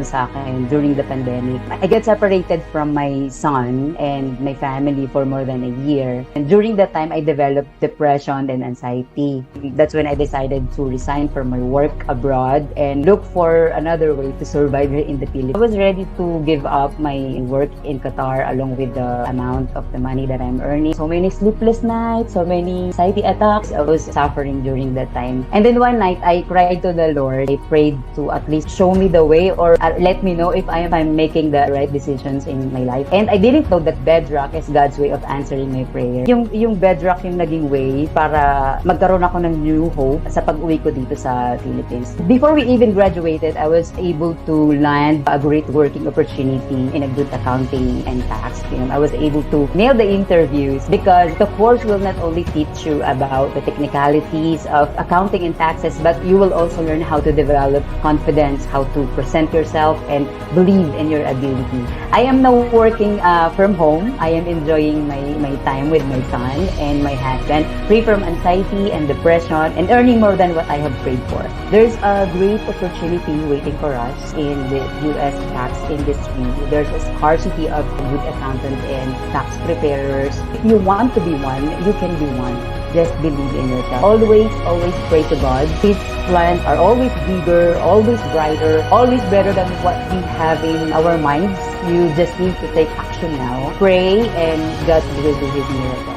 sa akin during the pandemic. I get separated from my son and my family for more than a year. And during that time, I developed depression and anxiety. That's when I decided to resign from my work abroad and look for another way to survive here in the Philippines. I was ready to give up my work in Qatar along with the amount of the money that I'm earning. So many sleepless nights, so many anxiety attacks I was suffering during that time. And then one night, I cried to the Lord. I prayed to at least show me the way or let me know if I'm making the right decisions in my life. And I didn't know that Bedrock is God's way of answering my prayer. Yung Bedrock yung naging way para magkaroon ako ng new hope sa pag-uwi ko dito sa Philippines. Before we even graduated, I was able to land a great working opportunity in a good accounting and tax firm. I was able to nail the interviews because the course will not only teach you about the technicalities of accounting and taxes, but you will also learn how to develop confidence, how to present yourself, and believe in your ability. I am now working from home. I am enjoying my time with my son and my husband, free from anxiety and depression, and earning more than what I have prayed for. There's a great opportunity waiting for us in the U.S. tax industry. There's a scarcity of good accountants and tax preparers. If you want to be one, you can be one. Just believe in yourself. Always pray to God. His plans are always bigger, always brighter, always better than what we have in our minds. You just need to take action now. Pray and God will do His miracles.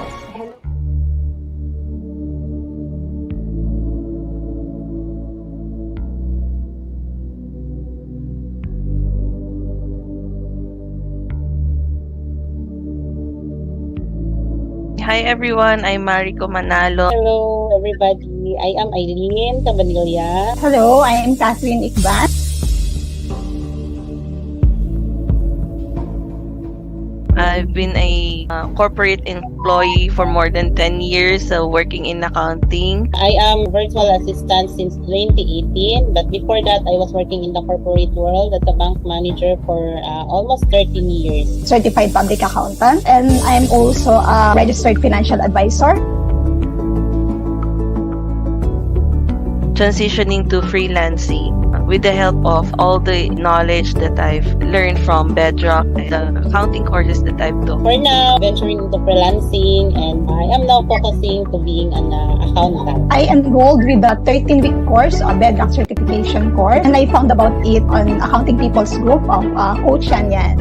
Hi everyone, I'm Mariko Manalo. Hello everybody, I am Eileen Cabanilla. Hello, I am Catherine Ikban. I've been a corporate employee for more than 10 years, working in accounting. I am virtual assistant since 2018, but before that I was working in the corporate world as a bank manager for almost 13 years. Certified public accountant, and I'm also a registered financial advisor. Transitioning to freelancing with the help of all the knowledge that I've learned from Bedrock, the accounting courses that I've done. For now, venturing into freelancing, and I am now focusing to being an accountant. I enrolled with the 13-week course, a Bedrock certification course, and I found about it on Accounting People's Group of Coach Yan.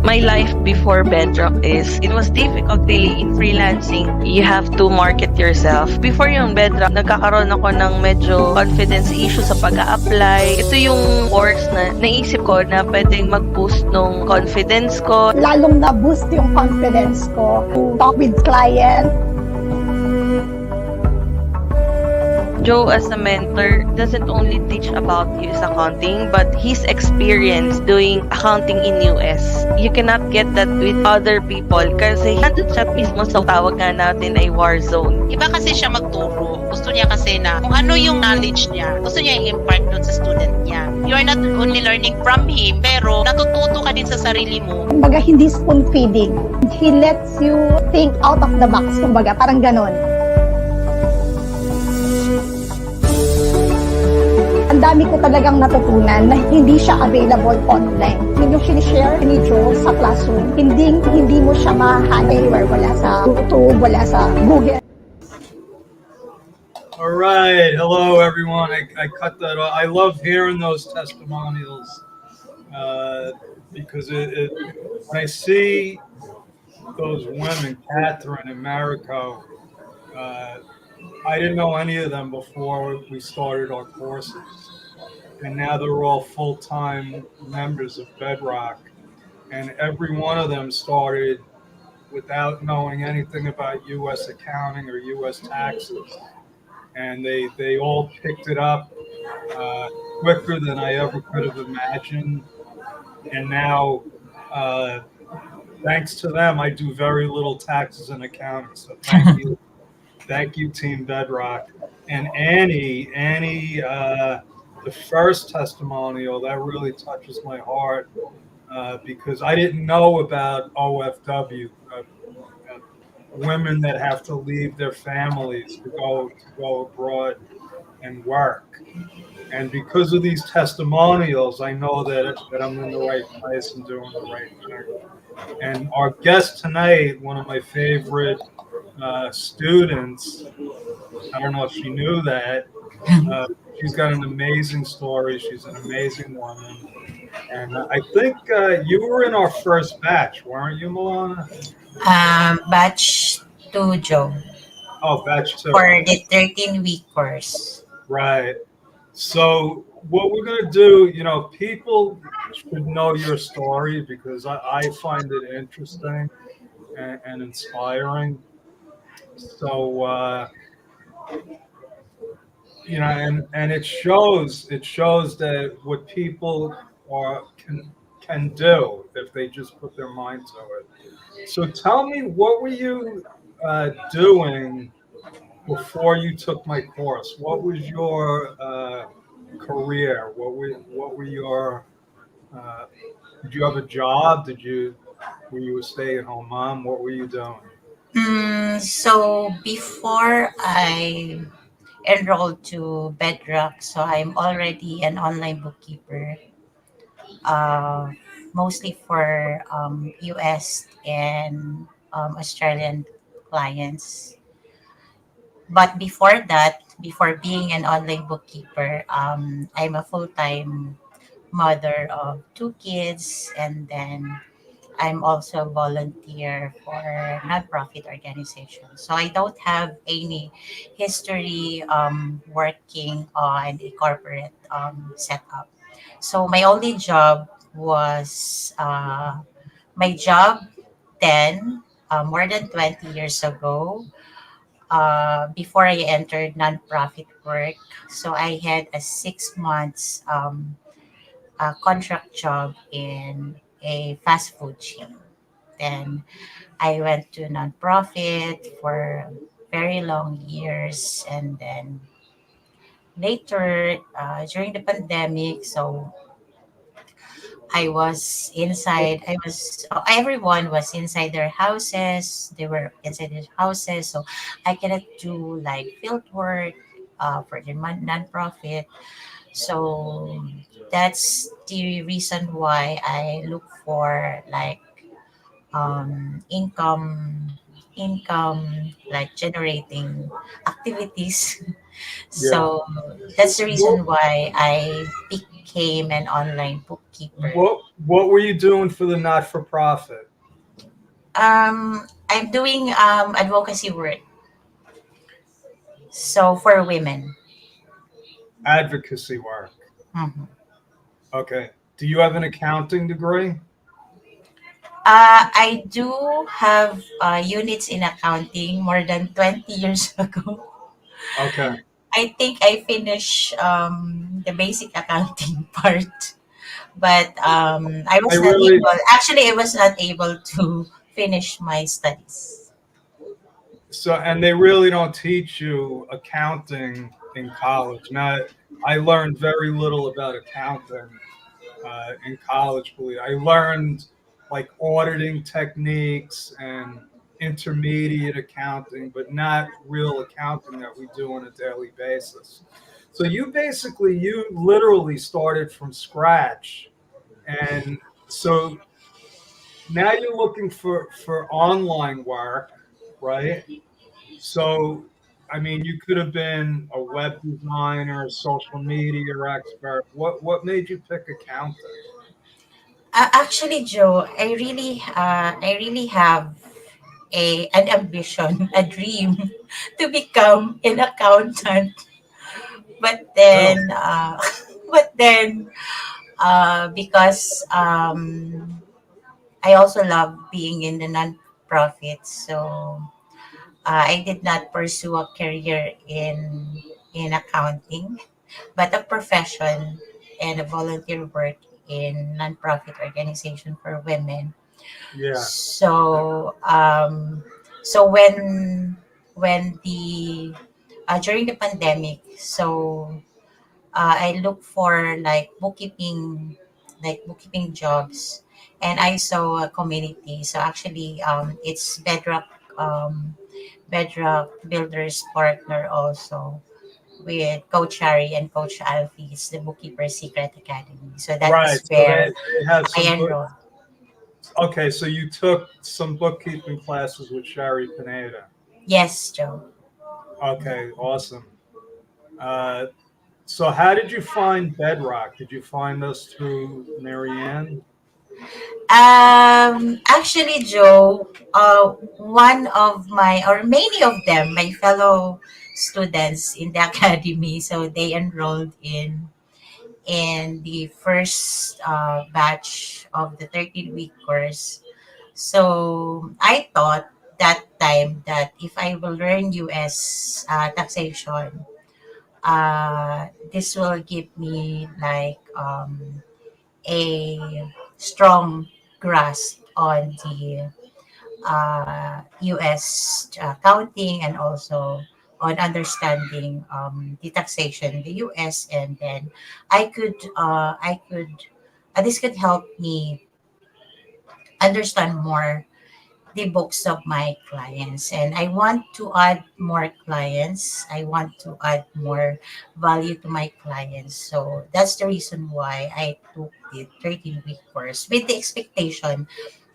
My life before Bedrock it was difficult really in freelancing. You have to market yourself. Before yung Bedrock, nagkakaroon ako ng medyo confidence issue sa pag-a-apply. Ito yung course na naisip ko na pwedeng mag-boost ng confidence ko. Lalong na-boost yung confidence ko to talk with clients. Joe, as a mentor, doesn't only teach about US accounting, but his experience doing accounting in US. You cannot get that with other people kasi nandun siya mismo sa tawag nga natin ay war zone. Iba kasi siya magturo. Gusto niya kasi na kung ano yung knowledge niya, gusto niya i-impart dun sa student niya. You are not only learning from him, pero natututo ka din sa sarili mo. Kumbaga, hindi spoon feeding. He lets you think out of the box. Kumbaga, parang ganon. Ang dami ko talagang natutunan na hindi siya available online. Yung sinishare ni Joe sa classroom, hindi mo siya mahahanap anywhere. Wala sa YouTube, wala sa Google. All right. Hello, everyone. I cut that off. I love hearing those testimonials because when I see those women, Catherine and Mariko, I didn't know any of them before we started our courses. And now they're all full-time members of Bedrock. And every one of them started without knowing anything about U.S. accounting or U.S. taxes. And they all picked it up quicker than I ever could have imagined. And now, thanks to them, I do very little taxes and accounting. So thank you. Thank you, Team Bedrock. And Annie, the first testimonial, that really touches my heart because I didn't know about OFW, women that have to leave their families to go abroad. and work. And because of these testimonials, I know that I'm in the right place and doing the right thing. And our guest tonight, one of my favorite students, I don't know if she knew that. Uh, she's got an amazing story. She's an amazing woman. And I think you were in our first batch, weren't you, Melona? Batch 2, Joe, Oh, batch two. for the 13-week course. Right. So what we're going to do, people should know your story because I find it interesting and inspiring. So, and it shows that what people are can do if they just put their mind to it. So tell me, what were you doing before you took my course? What was your career? What were your uh, did you have a job? Were you a stay-at-home mom? What were you doing? So before I enrolled to Bedrock, so I'm already an online bookkeeper, uh, mostly for US and Australian clients. But before that, before being an online bookkeeper, I'm a full time mother of two kids, and then I'm also a volunteer for nonprofit organizations. So I don't have any history working on a corporate setup. So my only job was my job then, more than 20 years ago, before I entered nonprofit work. So I had a 6 months contract job in a fast food chain. Then I went to nonprofit for very long years, and then later during the pandemic, so I was inside. I was everyone was inside their houses. They were inside their houses, so I cannot do like field work for the nonprofit. So that's the reason why I look for like income like generating activities. Yeah. So that's the What reason why I became an online bookkeeper. what were you doing for the not-for-profit? I'm doing advocacy work, so for women. Advocacy work. Mhm. Okay. Do you have an accounting degree? I do have units in accounting more than 20 years ago. Okay. I think I finished the basic accounting part, but I I was not really able, actually, I was not able to finish my studies. and they really don't teach you accounting in college. Now, I learned very little about accounting in college. I learned like auditing techniques and intermediate accounting, but not real accounting that we do on a daily basis. So you literally started from scratch, and so now you're looking for online work, right? So, I mean, you could have been a web designer, a social media expert. What made you pick accounting? Actually, Joe, I really have an ambition, a dream to become an accountant. But Really? then, but then, because I also love being in the non-profit, so I did not pursue a career in accounting, but a profession and a volunteer work in non-profit organization for women. Yeah, So when the during the pandemic, so I look for like bookkeeping jobs, and I saw a community. So actually, it's Bedrock Builders Partner also. with Coach Harry and Coach Alfie. It's the Bookkeeper Secret Academy. So that Right. is So where they have I some book. enrolled. Okay, so you took some bookkeeping classes with Sherry Pineda. Yes, Joe. Okay, awesome. Uh, so how did you find Bedrock? Did you find us through Marianne? Actually, Joe, one of my, or many of them, my fellow students in the academy, so they enrolled in the first batch of the 13-week course. So I thought that time that if I will learn US taxation, this will give me like a strong grasp on the US accounting and also on understanding the taxation in the US, and then this could help me understand more the books of my clients, and I want to add more clients. I want to add more value to my clients. So that's the reason why I took the 13-week course with the expectation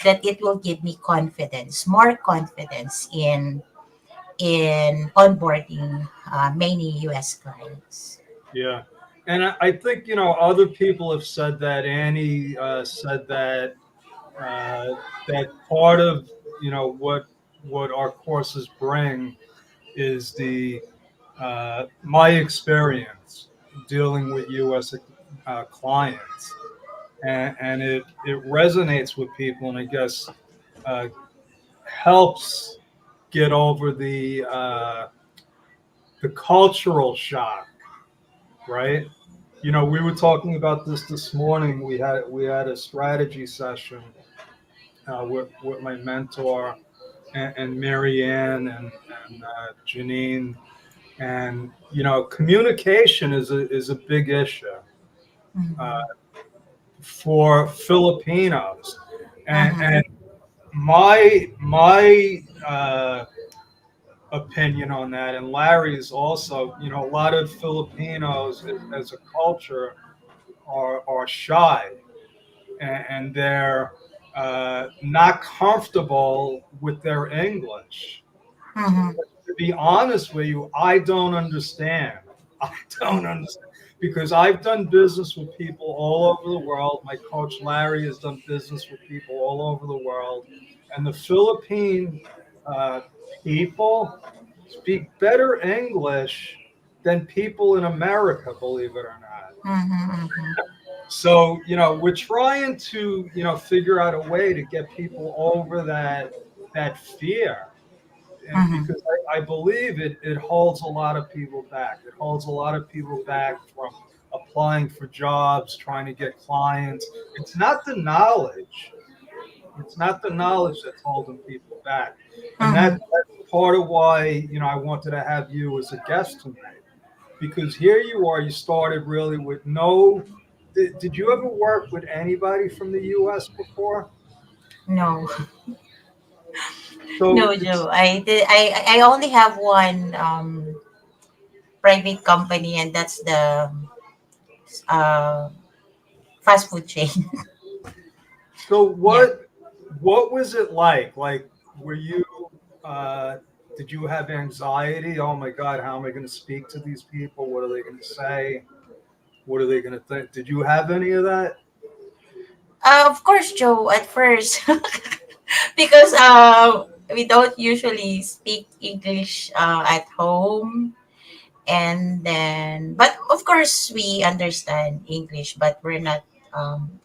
that it will give me confidence, more confidence in onboarding many US clients. Yeah. And I think, other people have said that. Annie said that that part of, what our courses bring is the my experience dealing with U.S. Clients, and it resonates with people, and I guess uh, helps get over the cultural shock, right? We were talking about this morning. We had a strategy session with my mentor and Marianne and Janine, and communication is a big issue uh, Mhm. for Filipinos, and Mhm. my opinion on that, and Larry's also, a lot of Filipinos as a culture are shy, and they're not comfortable with their English. Mhm. To be honest with you, I don't understand. I don't understand because I've done business with people all over the world. My coach Larry has done business with people all over the world, and the Philippine uh, people speak better English than people in America, believe it or not. Mhm. Mhm. So, we're trying to, figure out a way to get people over that fear, and Mhm. because I believe it holds a lot of people back. It holds a lot of people back from applying for jobs, trying to get clients. It's not the knowledge. It's not the knowledge that's holding people back. And Mhm. that's part of why, I wanted to have you as a guest tonight. Because here you are, you started really with no. Did you ever work with anybody from the US before? No, So no, it's Joe. I only have one private company, and that's the uh, fast food chain. so Yeah. what was it like? Like, were you uh did you have anxiety? Oh my God, how am I going to speak to these people? What are they going to say? What are they going to think? Did you have any of that? Of course, Joe, at first, because we don't usually speak English at home. And then, but of course, we understand English, but we're not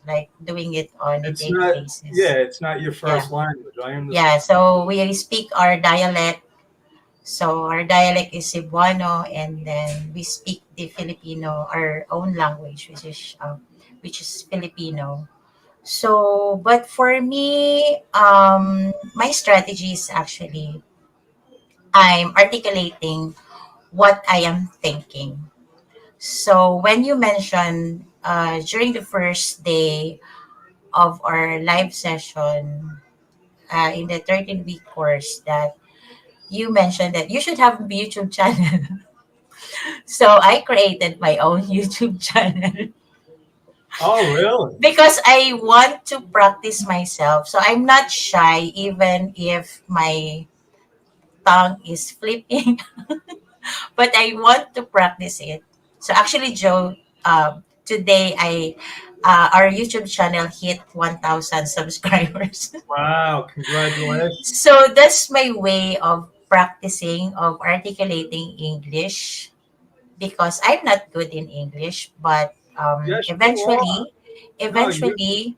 like doing it on a It's daily not, yeah, basis. it's not your Yeah. first language. I Yeah. understand. So we speak our dialect. So our dialect is Cebuano, and then we speak the Filipino, our own language, which is Filipino. So, but for me, my strategy is actually I'm articulating what I am thinking. So when you mentioned during the first day of our live session in the 13-week course that you mentioned that you should have a YouTube channel. So I created my own YouTube channel Oh, really? because I want to practice myself. So I'm not shy even if my tongue is flipping, but I want to practice it. So actually, Joe, today our YouTube channel hit 1,000 subscribers. Wow, congratulations. So that's my way of practicing, of articulating English, because I'm not good in English, but Yes, you are. eventually, No, you. eventually,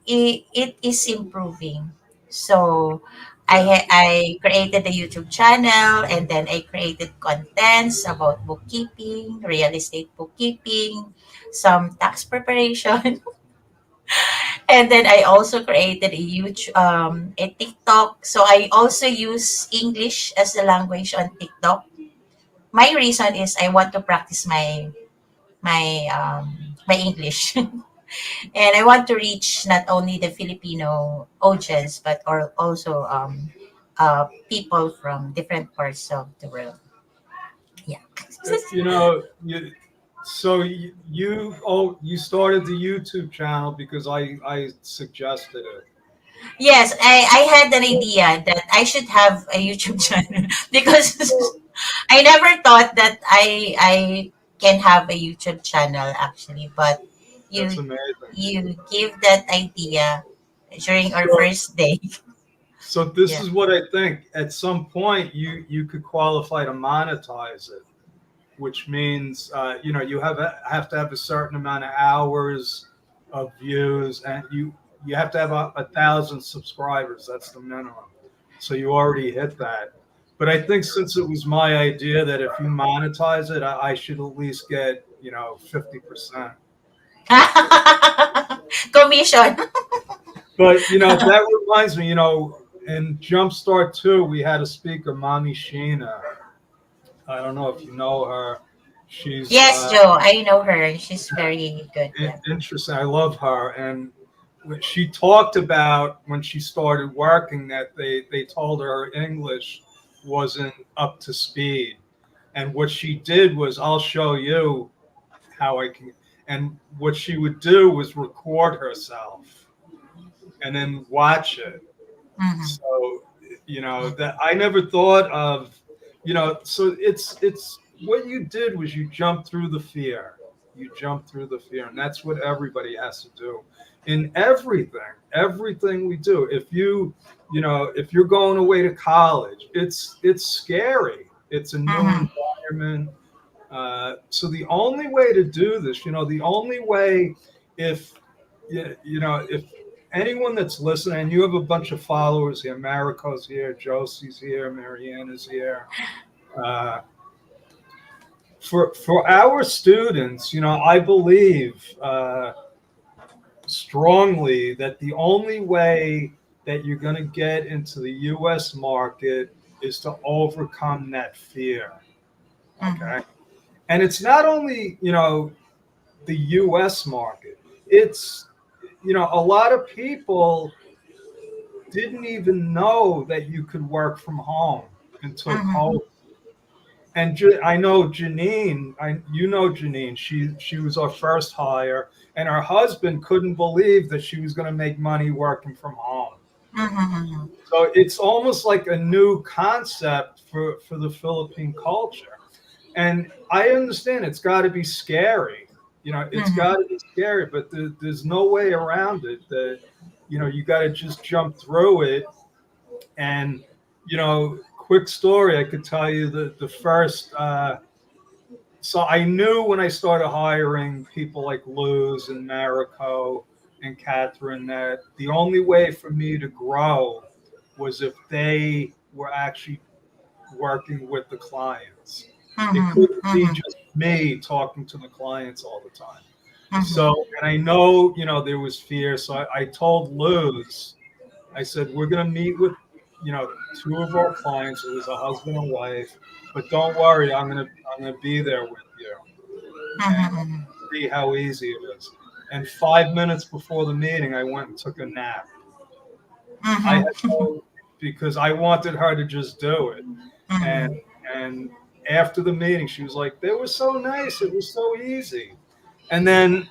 it is improving. So Yeah. I created a YouTube channel, and then I created contents about bookkeeping, real estate bookkeeping, some tax preparation. And then I also created a huge a TikTok. So I also use English as a language on TikTok. My reason is I want to practice my English. And I want to reach not only the Filipino audience, but also people from different parts of the world. Yeah. You know, so you started the YouTube channel because I suggested it. Yes, I had an idea that I should have a YouTube channel because I never thought that I can have a YouTube channel actually, but That's you amazing. you give that idea during our So, first day. so this Yeah. is what I think. At some point, you could qualify to monetize it, which means have to have a certain amount of hours of views, and you have to have 1,000 subscribers. That's the minimum. So you already hit that. But I think since it was my idea that if you monetize it, I should at least get 50%. Commission. But that reminds me, in Jumpstart 2, we had a speaker, Mommy Sheena. I don't know if you know her. She's Yes, Joe, I know her. She's very good. Yeah. interesting. I love her. And when she talked about when she started working that they told her her English wasn't up to speed. And what she did was, I'll show you how I can. And what she would do was record herself and then watch it. Mm-hmm. So, that I never thought of, so it's what you did was you jumped through the fear. You jumped through the fear, and that's what everybody has to do in everything we do. If you're going away to college, it's scary. It's a new Mm-hmm. environment. So the only way to do this, the only way, if if anyone that's listening, and you have a bunch of followers here, Mariko's here, Josie's here, Marianne is here. Uh, for our students, I believe strongly that the only way that you're going to get into the U.S. market is to overcome that fear. Mm-hmm. Okay, and it's not only the U.S. market. It's a lot of people didn't even know that you could work from home until Mm-hmm. COVID. And I know Janine. You know Janine. She was our first hire, and her husband couldn't believe that she was going to make money working from home. Mm-hmm. So it's almost like a new concept for the Philippine culture. And I understand it's got to be scary. It's Mm-hmm. got to be scary, but there's no way around it. That you got to just jump through it. And quick story, I could tell you the first. So I knew when I started hiring people like Luz and Mariko and Catherine that the only way for me to grow was if they were actually working with the clients. It Mm-hmm. couldn't be Mm-hmm. just me talking to the clients all the time. Mm-hmm. So, and I know, there was fear. So I told Luz, I said, we're going to meet with, two of our clients. It was a husband and wife, but don't worry, I'm going to be there with you and Mm-hmm. see how easy it is. And 5 minutes before the meeting, I went and took a nap. I had Mm-hmm. because I wanted her to just do it. And Mm-hmm. and after the meeting, she was like, "They were so nice. It was so easy." And then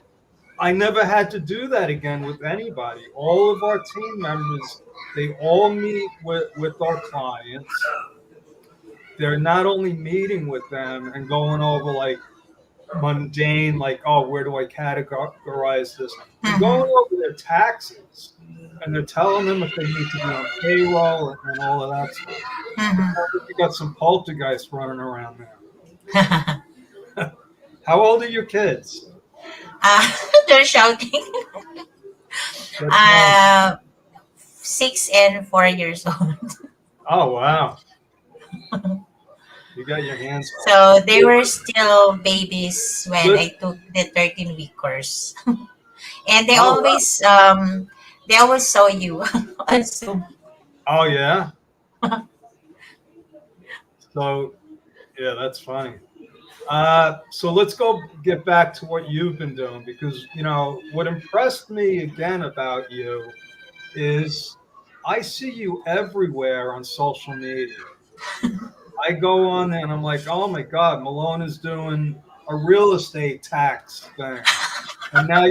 I never had to do that again with anybody. All of our team members, they all meet with our clients. They're not only meeting with them and going over like mundane, like, oh, where do I categorize this? They're going Mhm. over their taxes and they're telling them if they need to be on payroll and all of that stuff. Mhm. You got some poltergeists running around there. How old are your kids? uh, they're shouting. That's wrong. Uh, 6 and 4 years old. Oh, wow. You got your hands full. So they were still babies when I Listen, took the 13-week course. And oh, wow. they always saw you on Zoom. Oh, yeah. So, yeah, that's funny. So let's go get back to what you've been doing because, what impressed me again about you is I see you everywhere on social media. I go on there and I'm like, oh my God, Melona's doing a real estate tax thing. And now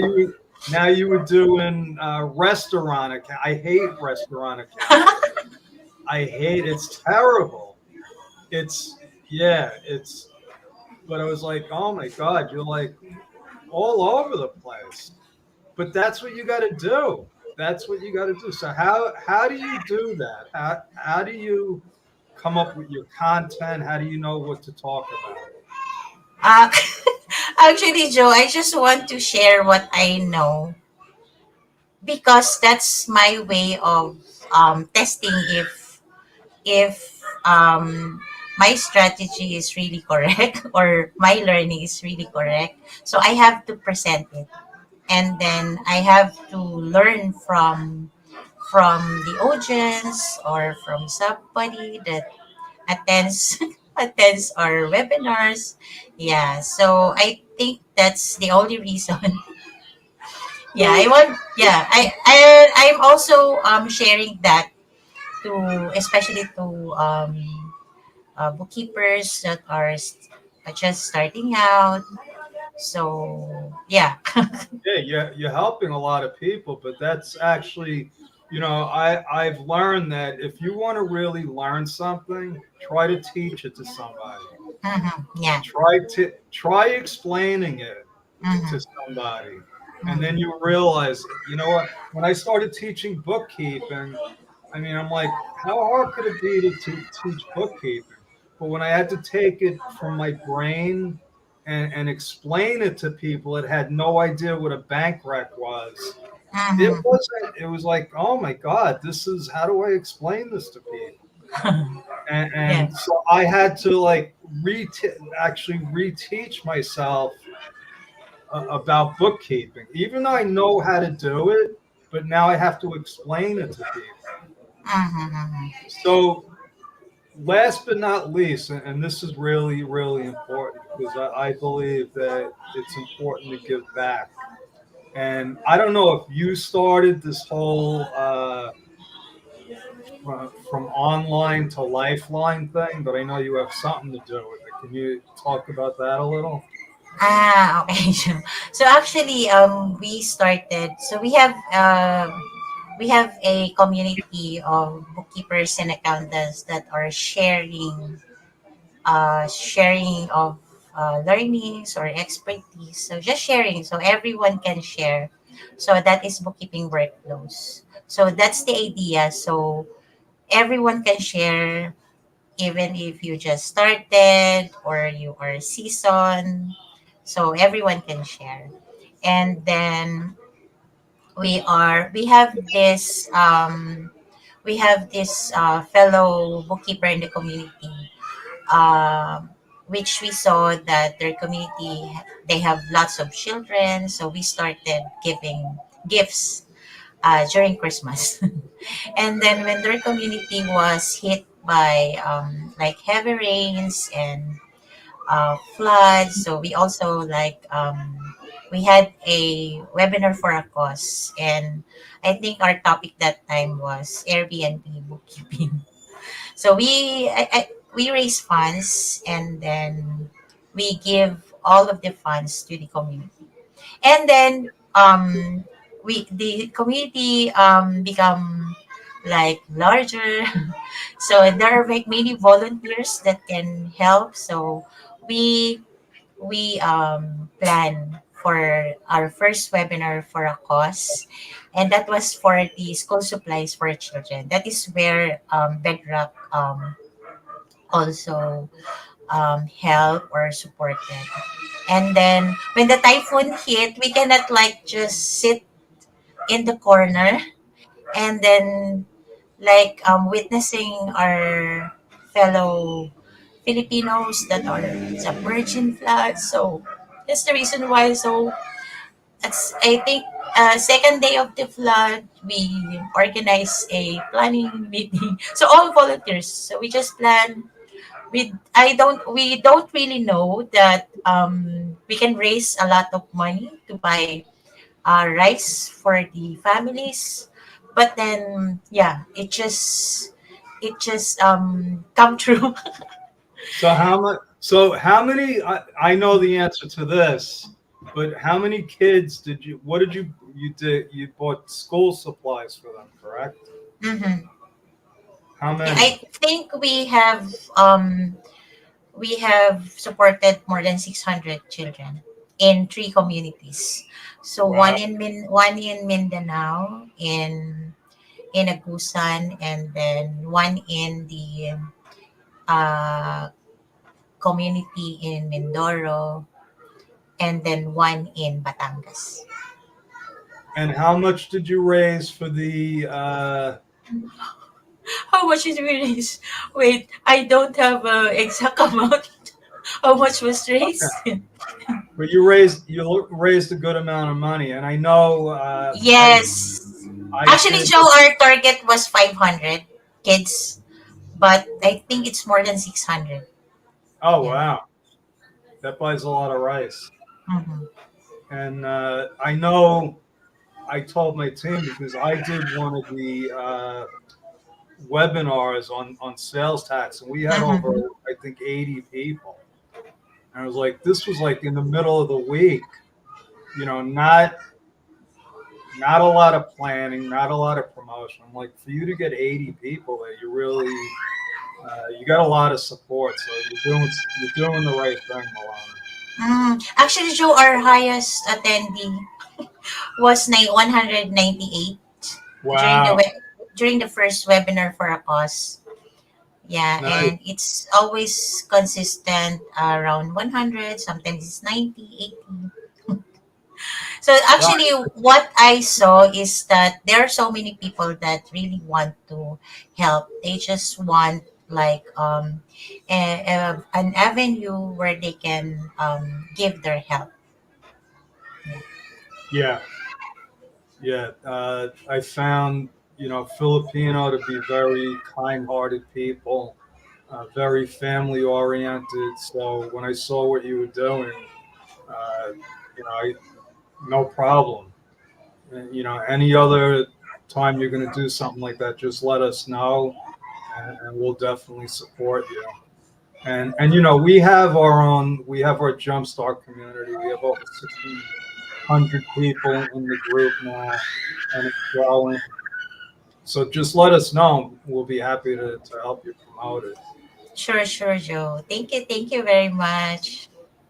you were doing restaurant account. I hate restaurant accounting. I hate it's terrible. It's yeah, it's but I was like, oh my God, you're like all over the place. But that's what you got to do. That's what you got to do. So how do you do that? How do you come up with your content? How do you know what to talk about? Uh, Actually, Joe, I just want to share what I know because that's my way of testing if my strategy is really correct or my learning is really correct. So I have to present it, and then I have to learn from the audience or from somebody that attends attends our webinars. Yeah, so I think that's the only reason. Yeah, I So want. Yeah, I'm also sharing that to especially to bookkeepers that are just starting out. So yeah. yeah, you're helping a lot of people, but that's actually, I've learned that if you want to really learn something, try to teach it to somebody. Yeah. Try explaining it to Mm-hmm. somebody, and then you realize, you know what? When I started teaching bookkeeping, I mean, I'm like, how hard could it be to teach bookkeeping? But when I had to take it from my brain and explain it to people that had no idea what a bank rec was, it Mm-hmm. wasn't. It was like, oh my God, this is how do I explain this to people? And, Yeah. and so I had to like actually reteach myself about bookkeeping, even though I know how to do it, but now I have to explain it to people. Mm-hmm. So last but not least, and this is really, really important because I believe that it's important to give back. And I don't know if you started this whole from online to lifeline thing, but I know you have something to do with it. Can you talk about that a little? Okay. So actually, we started. So we have a community of bookkeepers and accountants that are sharing of learnings or expertise. So just sharing, so everyone can share. So that is bookkeeping workflows. So that's the idea. So everyone can share, even if you just started or you are seasoned. So everyone can share. And then we have this fellow bookkeeper in the community, um, which we saw that their community, they have lots of children, so we started giving gifts during Christmas. And then when their community was hit by like heavy rains and floods, so we also we had a webinar for a cause, and I think our topic that time was Airbnb bookkeeping. So we raise funds, and then we give all of the funds to the community. And then we the community become like larger. So there are like many volunteers that can help. So we plan for our first webinar for a cause, and that was for the school supplies for children. That is where Bedrock also help or supported. And then when the typhoon hit, we cannot like just sit in the corner and then like witnessing our fellow Filipinos that are submerged in floods. So that's the reason why. So it's, I think, second day of the flood, we organize a planning meeting. So all volunteers. So we just plan. We don't really know that we can raise a lot of money to buy rice for the families, but then yeah, it just come true. So how much? So how many? I know the answer to this, but how many kids did you? What did you did? You bought school supplies for them, correct? Hmm. How I many? think we have supported more than 600 children in three communities. So Wow. one in Mindanao, in Agusan, and then one in the uh, community in Mindoro, and then one in Batangas. And how much did you raise for the? How much is raised? Wait, I don't have a exact amount. How much was Okay. raised? But you raised a good amount of money, and I know Yes. I Actually, did. Joe, our target was 500 kids, but I think it's more than 600. Oh Yeah. wow, that buys a lot of rice. Mm-hmm. And I know I told my team because I did one of the webinars on sales tax, and we had over Mm-hmm. I think 80 people. And I was like, this was like in the middle of the week, not a lot of planning, not a lot of promotion. I'm like, for you to get 80 people, that you really you got a lot of support, so you're doing the right thing, Melona. Actually, Joe, our highest attendee was 198 during the Wow, during the first webinar for a cause. Yeah, nice. and it's always consistent around 100, sometimes it's 90, 80. So Well, actually, what I saw is that there are so many people that really want to help. They just want like an avenue where they can give their help. Yeah. yeah, yeah. I found Filipino to be very kind-hearted people, very family-oriented. So when I saw what you were doing, uh, no problem. Any other time you're going to do something like that, just let us know, and we'll definitely support you. And we have our Jumpstart community. We have over 1,600 people in the group now, and it's growing. So just let us know. We'll be happy to help you promote it. Sure, sure, Joe. Thank you very much.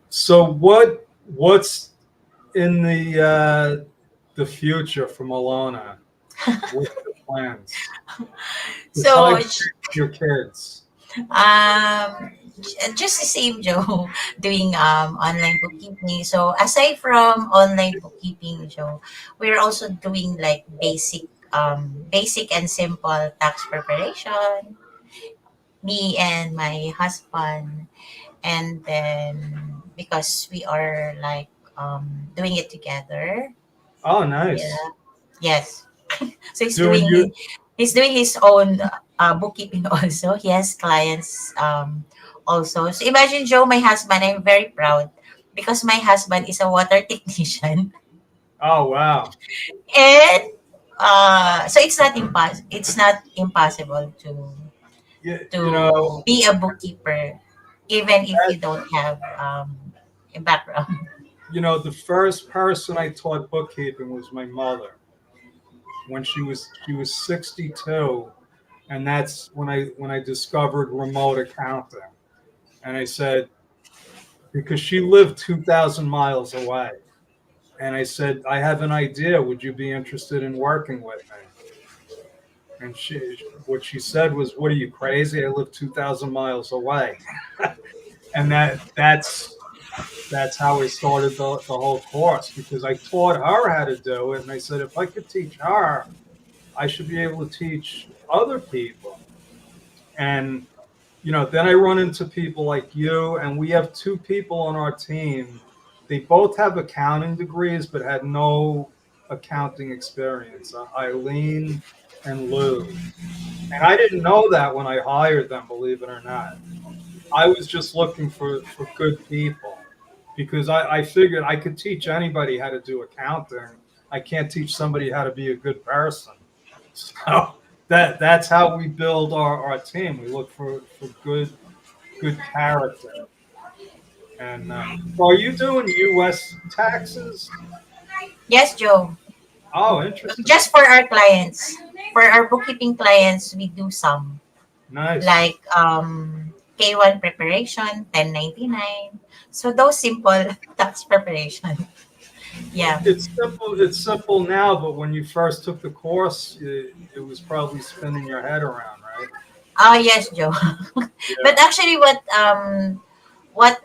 So what's in the future for Melona? What's the plans So besides your kids? just the same, Joe, doing online bookkeeping. So aside from online bookkeeping, Joe, we're also doing like basic and simple tax preparation, me and my husband. And then because we are like doing it together. Oh, nice. Yeah. Yes. So Doing you. he's doing his own bookkeeping also. He has clients also. So imagine, Joe, my husband, I'm very proud because my husband is a water technician. Oh, wow. And so it's not impossible to you know, to be a bookkeeper, even if you don't have a background. the first person I taught bookkeeping was my mother when she was 62, and that's when I discovered remote accounting. And I said, because she lived 2,000 miles away, and I said, I have an idea. Would you be interested in working with me? And what she said was, "What are you crazy? I live 2,000 miles away." And that's how I started the whole course, because I taught her how to do it, and I said, if I could teach her, I should be able to teach other people. And then I run into people like you, and we have two people on our team. They both have accounting degrees, but had no accounting experience. Eileen and Lou. And I didn't know that when I hired them, believe it or not. I was just looking for good people, because I figured I could teach anybody how to do accounting. I can't teach somebody how to be a good person. So that's how we build our team. We look for good character. And so are you doing U.S. taxes? Yes, Joe. Oh, interesting. Just for our clients, for our bookkeeping clients, we do some Nice. like K1 preparation, 1099. So those simple tax preparation. Yeah. It's simple now, but when you first took the course, it was probably spinning your head around, right? Oh yes, Joe. But Yeah. actually, what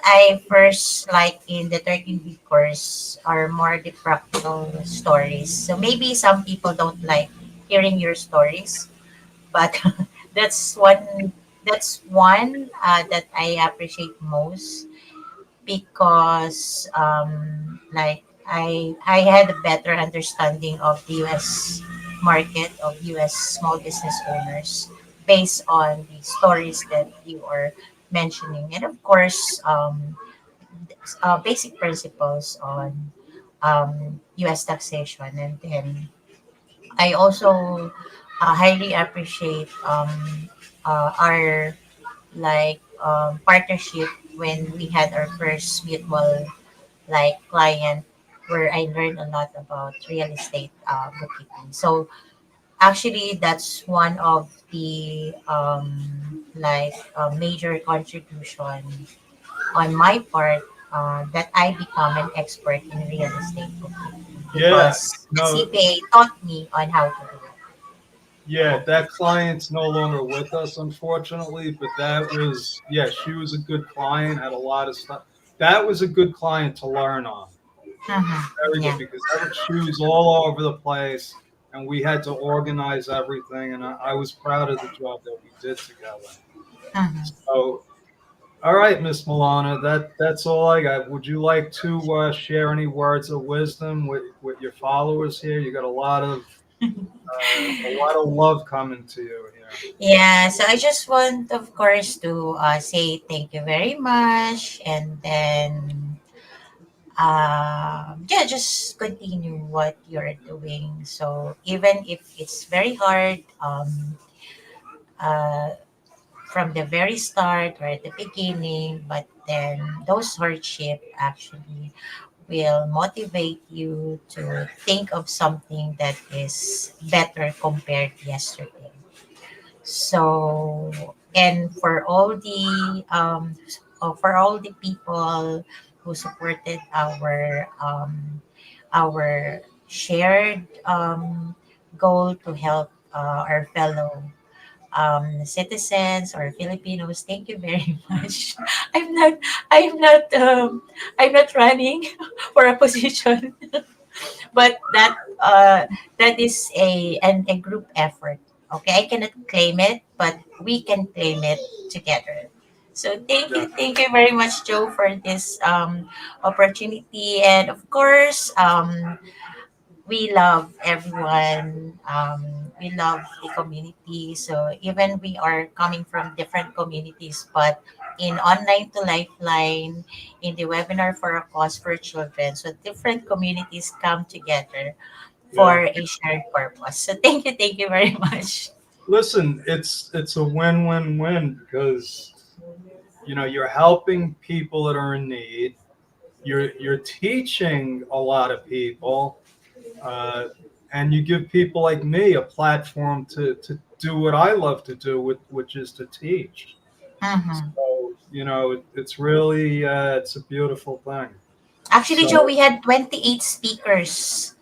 I first like in the 13-week course are more the practical stories. So maybe some people don't like hearing your stories, but that's one that I appreciate most, because like I had a better understanding of the US market, of US small business owners, based on the stories that you are mentioning, and of course basic principles on US taxation. And then I also highly appreciate our partnership when we had our first mutual client, where I learned a lot about real estate bookkeeping. So actually, that's one of the major contribution on my part, that I become an expert in real estate bookkeeping, Yeah. because the No, CPA taught me on how to do it. yeah, that client's no longer with us, unfortunately, but yeah, she was a good client, had a lot of stuff. That was a good client to learn on. Very good, Yeah. because she was all over the place, and we had to organize everything, and I was proud of the job that we did together. Mhm. So, all right, Miss Milana, that's all I got. Would you like to share any words of wisdom with your followers here? You got a lot of love coming to you here. Yeah, so I just want, of course, to say thank you very much, and then yeah, just continue what you're doing. So even if it's very hard, uh, from the very start or at the beginning, but then those hardship actually will motivate you to think of something that is better compared yesterday. So, and for all the people who supported our shared goal to help our fellow citizens or Filipinos, thank you very much. I'm not, I'm not, I'm not running for a position, but that is a group effort. Okay, I cannot claim it, but we can claim it together. So Yeah, thank you very much, Joe, for this opportunity, and of course, we love everyone. We love the community. So even we are coming from different communities, but in online to lifeline, in the webinar for a cause for children, so different communities come together yeah. for a shared purpose. So thank you very much. listen, it's a win-win-win because you're helping people that are in need. You're teaching a lot of people, uh, and you give people like me a platform to do what I love to do, which is to teach. Mhm. So it's really it's a beautiful thing. Actually, Joe, So we had 28 speakers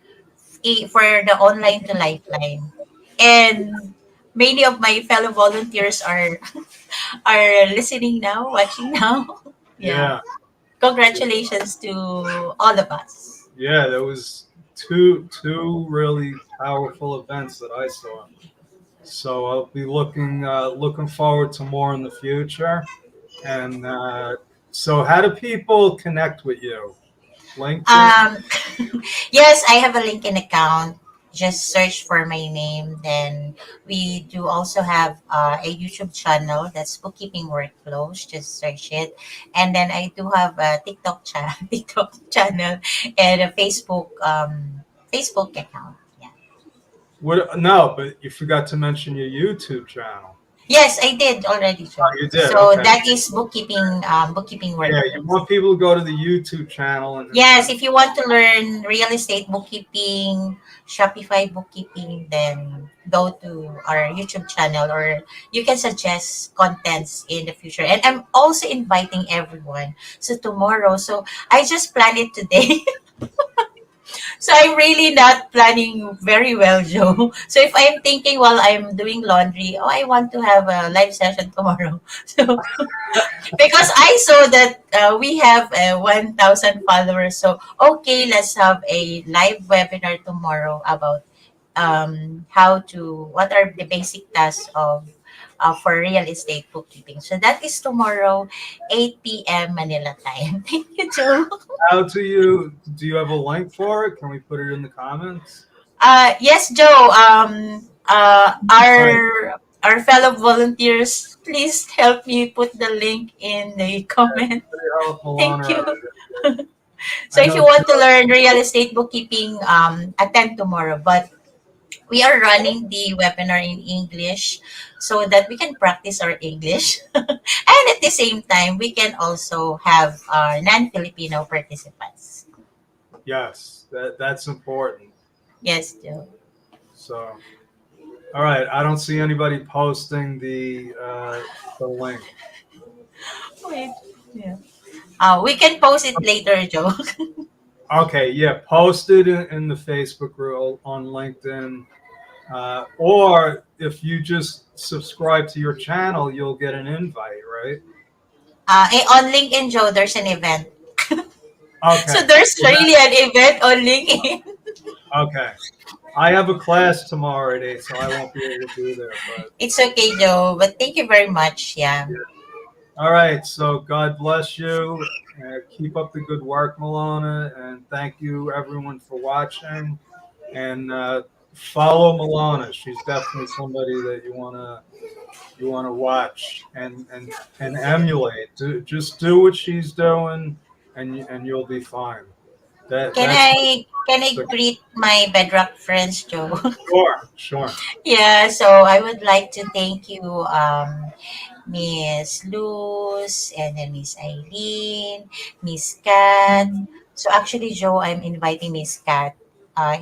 for the online to lifeline, and many of my fellow volunteers are listening now, watching now. Yeah, yeah, congratulations to all of us. yeah, there was two really powerful events that I saw. So I'll be looking forward to more in the future. And so, how do people connect with you? LinkedIn? Um, yes, I have a LinkedIn account. Just search for my name. Then we do also have a YouTube channel that's bookkeeping workflows. Just search it, and then I do have a TikTok channel, TikTok channel, and a Facebook account. Yeah. What? No, but you forgot to mention your YouTube channel. Yes, I did already, Oh, Joe. you did. So Okay. that is bookkeeping Yeah, you workflows. want people to go to the YouTube channel Yes, and if you want to learn real estate bookkeeping, Shopify bookkeeping, then go to our YouTube channel, or you can suggest contents in the future. And I'm also inviting everyone. So tomorrow, so I just planned it today. So I'm really not planning very well, Joe. So if I'm thinking while I'm doing laundry, oh, I want to have a live session tomorrow. So because I saw that we have 1,000 followers. So, okay, let's have a live webinar tomorrow about what are the basic tasks of for real estate bookkeeping. So that is tomorrow, 8 p.m. Manila time. Thank you, Joe. how do you have a link for it? Can we put it in the comments? Yes, Joe. All right, Our fellow volunteers, please help me put the link in the comment. somebody help Thank Melona you. out. So I if know you want to Joe. learn real estate bookkeeping, attend tomorrow. But we are running the webinar in English so that we can practice our English. And at the same time, we can also have non-Filipino participants. Yes, that's important. Yes, Joe. So, all right, I don't see anybody posting the link. Wait. Yeah. We can post it later, Joe. Okay, yeah, post it in the Facebook group on LinkedIn, or if you just subscribe to your channel, you'll get an invite, right? On LinkedIn, Joe, there's an event. So Okay, there's really an event on LinkedIn. okay. I have a class tomorrow at 8, so I won't be able to be there. But It's okay, Joe. But thank you very much. Yeah. yeah. All right, so God bless you. Keep up the good work, Melona, and thank you everyone for watching. And follow Melona. She's definitely somebody that you want to watch and emulate. Just do what she's doing, and you'll be fine. That's Can I the greet my Bedrock friends, Joe? sure. Yeah, so I would like to thank you, Miss Luz, and then Miss Eileen, Miss Kat. So actually, Joe, I'm inviting Miss Kat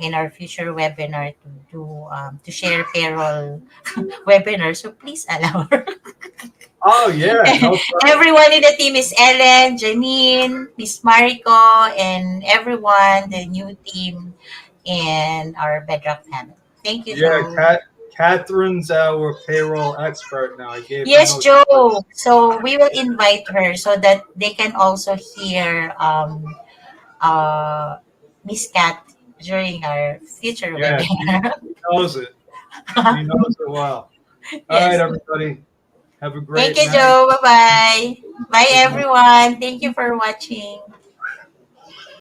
in our future webinar to share payroll webinar. So please allow her. Oh yeah, no problem. Everyone in the team is Ellen, Janine, Miss Mariko, and everyone, the new team in our Bedrock family. Thank you, Yeah, Joe. Catherine's our payroll expert now. I gave her Yes, those Joe. tips. So we will invite her so that they can also hear uh, Miss Cat during our future Yeah, webinar. she knows it. She knows it well. All right, Yes. everybody. Have a Thank great you, night. Joe. Bye-bye. Bye, Good night. everyone. Thank you for watching.